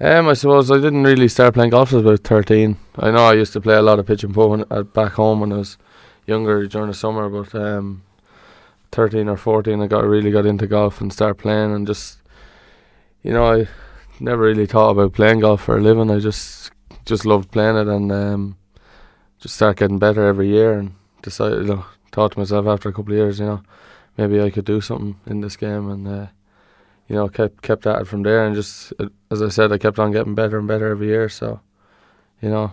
I suppose I didn't really start playing golf until about 13. I know I used to play a lot of pitch and putt back home when I was younger during the summer, but 13 or 14 I really got into golf and started playing, and just, I never really thought about playing golf for a living. I just loved playing it, and just start getting better every year, and decided, thought to myself after a couple of years, maybe I could do something in this game, and kept at it from there, and just, as I said, I kept on getting better and better every year. So, here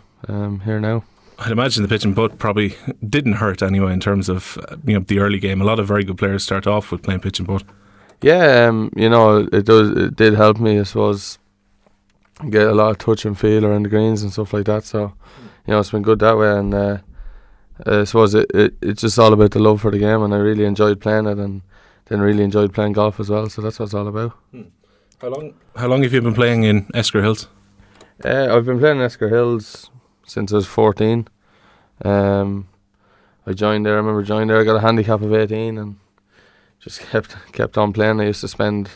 now. I'd imagine the pitch and putt probably didn't hurt anyway in terms of the early game. A lot of very good players start off with playing pitch and putt. Yeah, it did help me, I suppose, get a lot of touch and feel around the greens and stuff like that. So, it's been good that way, and I suppose it's just all about the love for the game, and I really enjoyed playing it, and then really enjoyed playing golf as well. So that's what it's all about. How long have you been playing in Esker Hills? I've been playing in Esker Hills since I was 14. I joined there. I remember joining there. I got a handicap of 18 and just kept on playing. I used to spend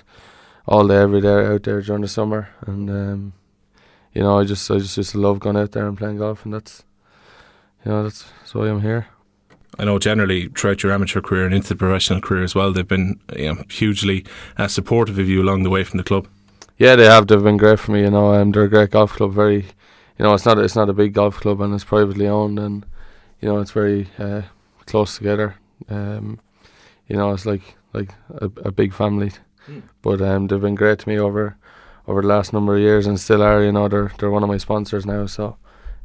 all day, every day out there during the summer, and I just used to love going out there and playing golf, and that's why I'm here. I know generally throughout your amateur career and into the professional career as well, they've been hugely supportive of you along the way from the club. Yeah, they have. They've been great for me. They're a great golf club. Very, it's not a big golf club, and it's privately owned, and it's very close together. It's like a big family. But they've been great to me over the last number of years, and still are. They're one of my sponsors now, so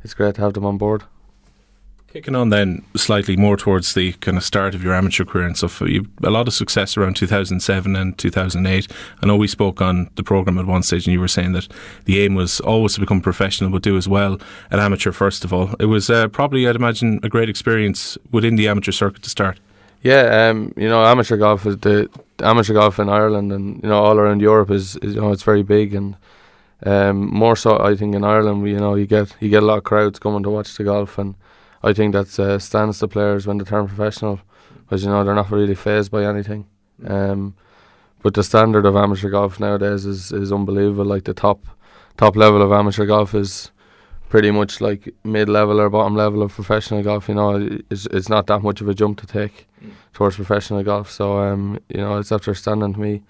it's great to have them on board. Kicking on then slightly more towards the kind of start of your amateur career and stuff, you a lot of success around 2007 and 2008. I know we spoke on the programme at one stage and you were saying that the aim was always to become professional but do as well at amateur first of all. It was probably, I'd imagine, a great experience within the amateur circuit to start. Yeah, amateur golf is the amateur golf in Ireland and all around Europe is it's very big, and more so I think in Ireland you get a lot of crowds coming to watch the golf, and I think that stands the players when they turn professional, because they're not really fazed by anything. But the standard of amateur golf nowadays is unbelievable. Like the top level of amateur golf is pretty much like mid-level or bottom level of professional golf. It's not that much of a jump to take towards professional golf. So it's after standing to me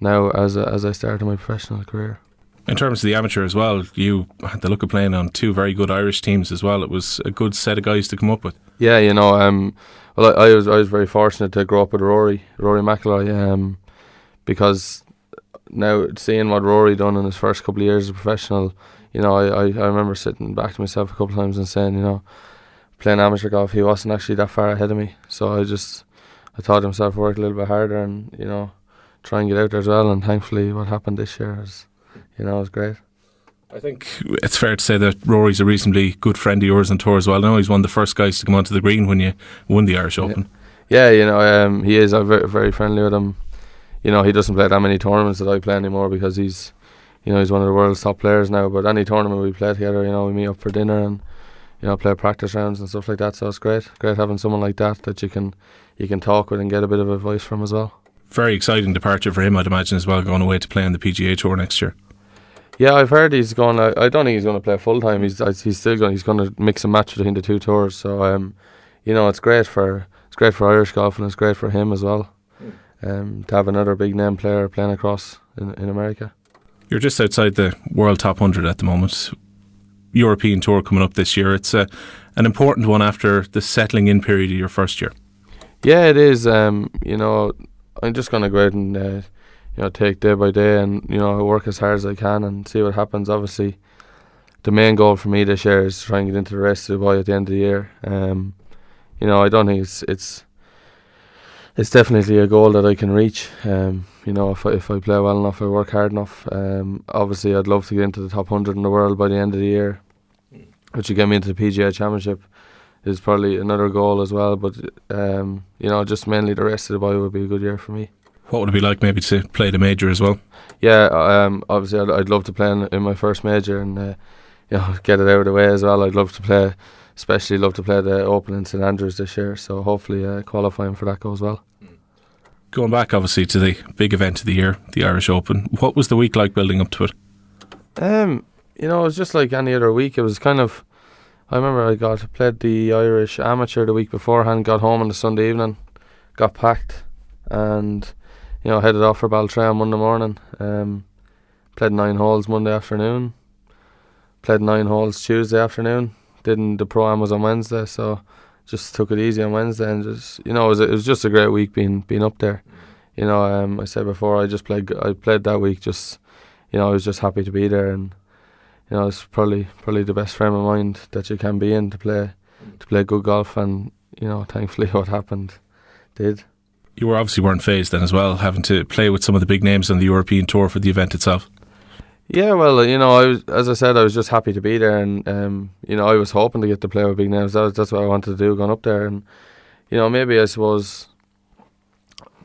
now as I started my professional career. In terms of the amateur as well, you had the luck of playing on two very good Irish teams as well. It was a good set of guys to come up with. Yeah, well, I was very fortunate to grow up with Rory McIlroy, because now seeing what Rory done in his first couple of years as a professional, I remember sitting back to myself a couple of times and saying, playing amateur golf, he wasn't actually that far ahead of me. So I taught himself to work a little bit harder and try and get out there as well. And thankfully, what happened this year is, it was great. I think it's fair to say that Rory's a reasonably good friend of yours on tour as well. I know he's one of the first guys to come onto the green when you won the Irish Open. Yeah, he is. I'm very, very friendly with him. He doesn't play that many tournaments that I play anymore because he's one of the world's top players now. But any tournament we play together, we meet up for dinner and play practice rounds and stuff like that. So it's great having someone like that you can talk with and get a bit of advice from as well. Very exciting departure for him, I'd imagine, as well, going away to play on the PGA Tour next year. Yeah, I've heard he's going. I don't think he's going to play full time. He's still going. He's going to mix and match between the two tours. So it's great for Irish golf, and it's great for him as well. To have another big name player playing across in America. You're just outside the World Top 100 at the moment. European Tour coming up this year. It's an important one after the settling in period of your first year. Yeah, it is. I'm just going to go out and take day by day and work as hard as I can and see what happens. Obviously, the main goal for me this year is to try and get into the race to Dubai at the end of the year. I don't think it's definitely a goal that I can reach. If I play well enough, I work hard enough. Obviously, I'd love to get into the top 100 in the world by the end of the year, which would get me into the PGA Championship. Is probably another goal as well. But just mainly the rest of Dubai would be a good year for me. What would it be like maybe to play the major as well? Yeah, obviously I'd love to play in my first major and get it out of the way as well. I'd especially love to play the Open in St Andrews this year, so hopefully qualifying for that goes well. Going back obviously to the big event of the year, the Irish Open, what was the week like building up to it? It was just like any other week. It was kind of. I remember played the Irish amateur the week beforehand. Got home on the Sunday evening, got packed, and headed off for Baltray on Monday morning. Played 9 holes Monday afternoon. Played 9 holes Tuesday afternoon. The pro-am was on Wednesday, so just took it easy on Wednesday, and just it was just a great week being up there. I said before, I played that week. Just I was just happy to be there, and it's probably the best frame of mind that you can be in to play good golf, and thankfully what happened did. You obviously weren't phased then as well, having to play with some of the big names on the European tour for the event itself. Yeah, well, as I said, I was just happy to be there, and I was hoping to get to play with big names. That's what I wanted to do going up there, and maybe I suppose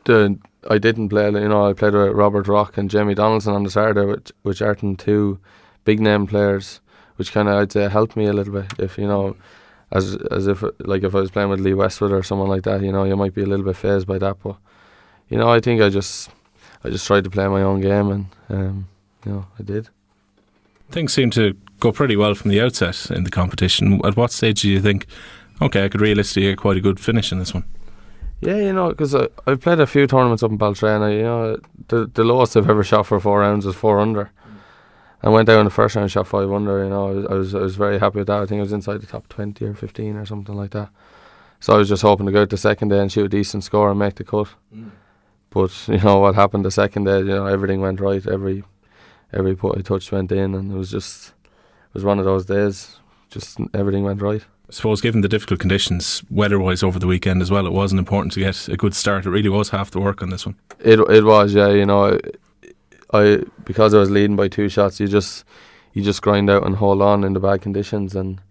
I didn't play. I played with Robert Rock and Jamie Donaldson on the Saturday, which aren't two big name players, which kind of I'd say helped me a little bit. If as if like if I was playing with Lee Westwood or someone like that, you might be a little bit phased by that. But I think I just tried to play my own game, and I did. Things seemed to go pretty well from the outset in the competition. At what stage do you think, okay, I could realistically get quite a good finish in this one? Yeah, because I've played a few tournaments up in Baltray, and the lowest I've ever shot for 4 rounds was 4 under. I went out in the first round, shot 5 under. I was very happy with that. I think I was inside the top 20 or 15 or something like that. So I was just hoping to go out the second day and shoot a decent score and make the cut. But what happened the second day? Everything went right. Every putt I touched went in, and it was one of those days. Just everything went right. I suppose given the difficult conditions weather-wise over the weekend as well, it wasn't important to get a good start. It really was half the work on this one. It was, yeah. I because I was leading by 2 shots, you just grind out and hold on in the bad conditions, and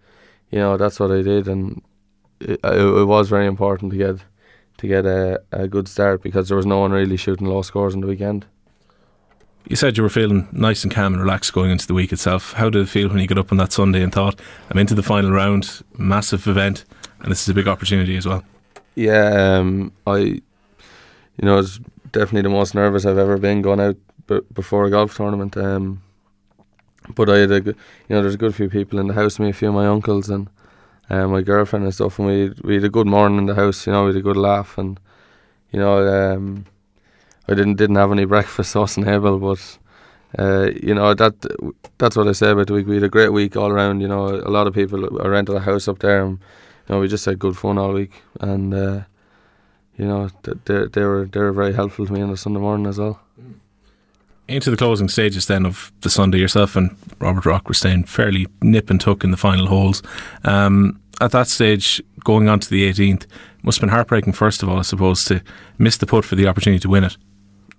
that's what I did, and it was very important to get a good start, because there was no one really shooting low scores on the weekend. You said you were feeling nice and calm and relaxed going into the week itself. How did it feel when you got up on that Sunday and thought, I'm into the final round, massive event, and this is a big opportunity as well? Yeah, I was definitely the most nervous I've ever been going out before a golf tournament. But I had there's a good few people in the house, me, a few of my uncles and my girlfriend and stuff, and we had a good morning in the house. We had a good laugh, and I didn't have any breakfast, so I wasn't able, but that's what I say about the week. We had a great week all around. A lot of people. I rented a house up there, and we just had good fun all week, and they were very helpful to me on the Sunday morning as well. Into the closing stages then of the Sunday, yourself and Robert Rock were staying fairly nip and tuck in the final holes. At that stage, going on to the 18th, must have been heartbreaking first of all, I suppose, to miss the putt for the opportunity to win it.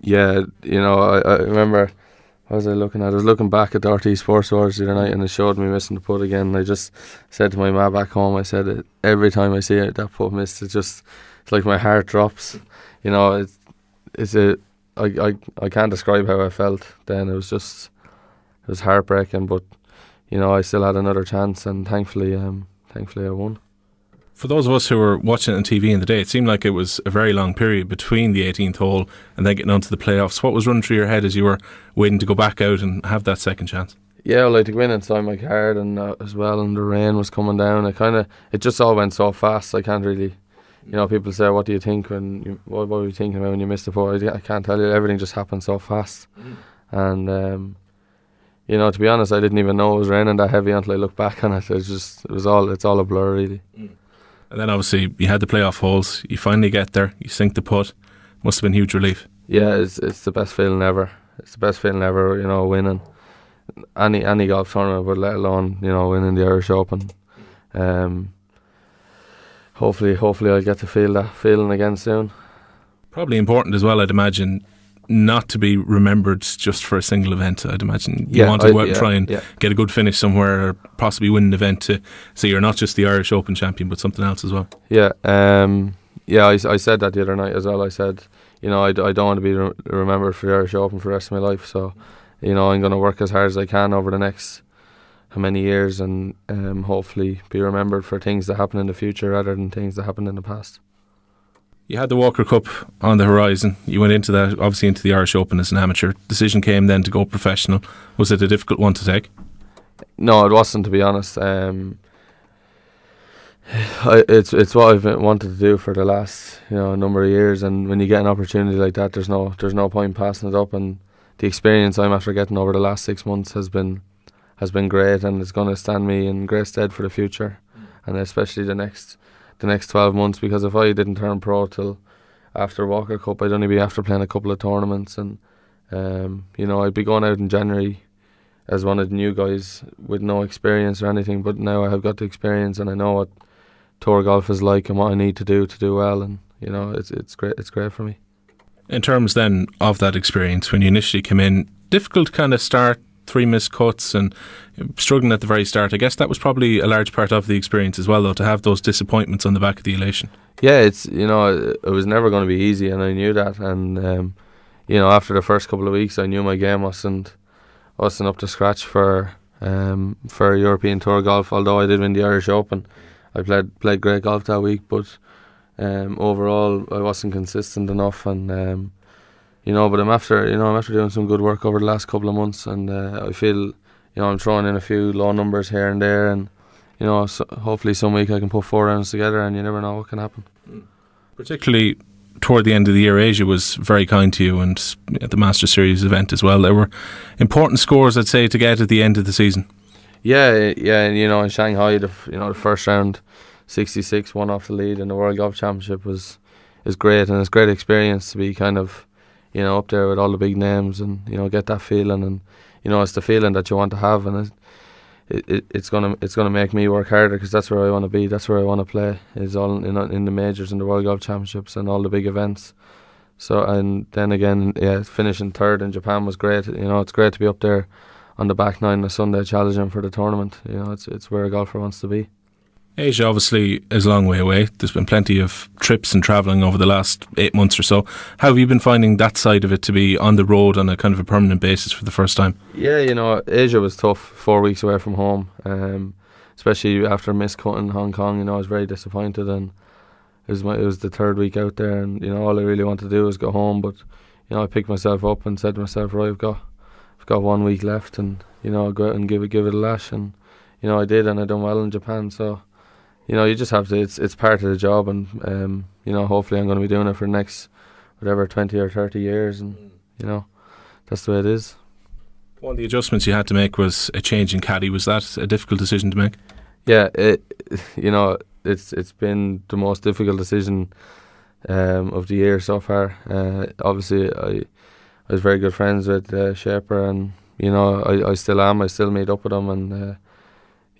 Yeah, I remember, what was I looking at? I was looking back at the RT Sports Awards the other night, and it showed me missing the putt again. And I just said to my ma back home, I said, every time I see it, that putt missed, it's like my heart drops. I can't describe how I felt then. It was heartbreaking, but I still had another chance, and thankfully I won. For those of us who were watching it on TV in the day, it seemed like it was a very long period between the 18th hole and then getting on to the playoffs. What was running through your head as you were waiting to go back out and have that second chance? Yeah, well, I had to go in and sign my card, and as well, and the rain was coming down. It just all went so fast. I can't really, people say, what do you think what were you thinking about when you missed the putt? I can't tell you. Everything just happened so fast, and to be honest, I didn't even know it was raining that heavy until I looked back on it. It's all a blur really. And then obviously you had the playoff holes. You finally get there. You sink the putt. Must have been huge relief. Yeah, it's the best feeling ever. It's the best feeling ever. Winning any golf tournament, but let alone winning the Irish Open. Hopefully I'll get to feel that feeling again soon. Probably important as well, I'd imagine, not to be remembered just for a single event. I'd imagine you want to go out and try and get a good finish somewhere, or possibly win an event to say you're not just the Irish Open champion but something else as well. I said that the other night as well. I said I don't want to be remembered for the Irish Open for the rest of my life, so I'm going to work as hard as I can over the next how many years, and hopefully be remembered for things that happen in the future rather than things that happened in the past. You had the Walker Cup on the horizon. You went into that, obviously into the Irish Open as an amateur. Decision came then to go professional. Was it a difficult one to take? No, it wasn't, to be honest. It's what I've wanted to do for the last number of years, and when you get an opportunity like that, there's no point passing it up. And the experience I'm after getting over the last 6 months has been great, and it's going to stand me in great stead for the future, and especially the next 12 months. Because if I didn't turn pro till after Walker Cup, I'd only be after playing a couple of tournaments, and I'd be going out in January as one of the new guys with no experience or anything. But now I have got the experience, and I know what tour golf is like and what I need to do well, and it's great. It's great for me. In terms then of that experience, when you initially came in, difficult kind of start, 3 missed cuts and struggling at the very start. I guess that was probably a large part of the experience as well, though, to have those disappointments on the back of the elation. Yeah, it was never going to be easy, and I knew that. And after the first couple of weeks, I knew my game wasn't up to scratch for European Tour golf. Although I did win the Irish Open, I played great golf that week, but overall I wasn't consistent enough. And but I'm after doing some good work over the last couple of months, and I feel I'm throwing in a few low numbers here and there, and so hopefully some week I can put 4 rounds together, and you never know what can happen. Particularly toward the end of the year, Asia was very kind to you, and at the Master Series event as well. There were important scores, I'd say, to get at the end of the season. Yeah, and in Shanghai, the first round, 66, one off the lead in the World Golf Championship is great, and it's a great experience to be kind of up there with all the big names, and get that feeling, and it's the feeling that you want to have, and it's gonna make me work harder, because that's where I want to be, that's where I want to play, is all in the majors and the World Golf Championships and all the big events. So, and then again, finishing third in Japan was great. It's great to be up there on the back nine on a Sunday challenging for the tournament. It's where a golfer wants to be. Asia obviously is a long way away. There's been plenty of trips and travelling over the last 8 months or so. How have you been finding that side of it, to be on the road on a kind of a permanent basis for the first time? Yeah, Asia was tough, 4 weeks away from home, especially after miscutting Hong Kong. I was very disappointed, and it was the 3rd week out there, and all I really wanted to do was go home. But I picked myself up and said to myself, right, I've got 1 week left, and go out and give it a lash, and I did, and I done well in Japan. So you just have to. It's part of the job, and hopefully I'm going to be doing it for the next 20 or 30 years, and that's the way it is. One of the adjustments you had to make was a change in caddy. Was that a difficult decision to make? Yeah, it's been the most difficult decision of the year so far. Obviously, I was very good friends with Shaper, and I still am. I still meet up with him, and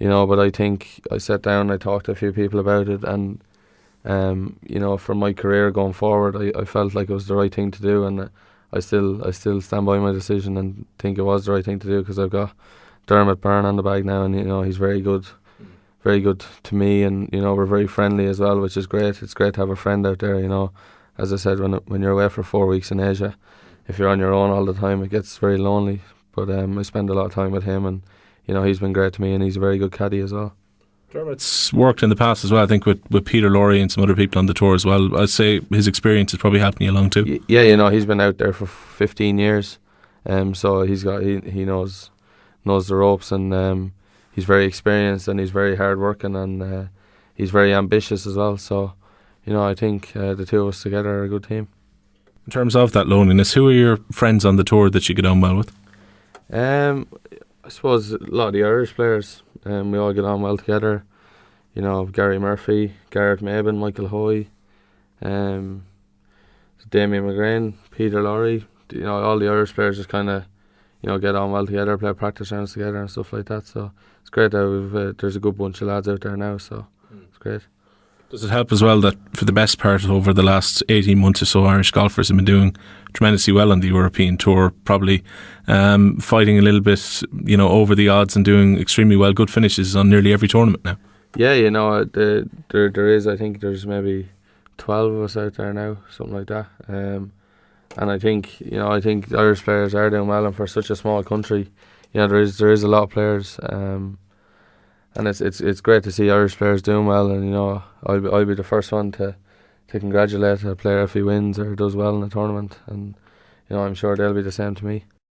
but I think I sat down, I talked to a few people about it, and for my career going forward, I felt like it was the right thing to do, and I still stand by my decision and think it was the right thing to do, because I've got Dermot Byrne on the bag now, and he's very good to me, and we're very friendly as well, which is great. It's great to have a friend out there. As I said, when you're away for 4 weeks in Asia, if you're on your own all the time, it gets very lonely. But I spend a lot of time with him, and he's been great to me, and he's a very good caddy as well. Dermot's worked in the past as well, I think, with Peter Lowry and some other people on the tour as well. I'd say his experience is probably helping you along too. Yeah, he's been out there for 15 years, so he knows the ropes, and he's very experienced, and he's very hard working, and he's very ambitious as well. So I think the two of us together are a good team. In terms of that loneliness, who are your friends on the tour that you get on well with? I suppose a lot of the Irish players. We all get on well together. Gary Murphy, Garrett Mabin, Michael Hoy, Damien McGrain, Peter Lowry. All the Irish players just kind of get on well together, play practice rounds together and stuff like that. So it's great that there's a good bunch of lads out there now. So it's great. Does it help as well that for the best part over the last 18 months or so, Irish golfers have been doing tremendously well on the European Tour, probably fighting a little bit, over the odds and doing extremely well, good finishes on nearly every tournament now? Yeah, there is, I think there's maybe 12 of us out there now, something like that. And I think, the Irish players are doing well, and for such a small country, there is a lot of players. And it's great to see Irish players doing well, and I'll be the first one to to congratulate a player if he wins or does well in a tournament, and I'm sure they'll be the same to me.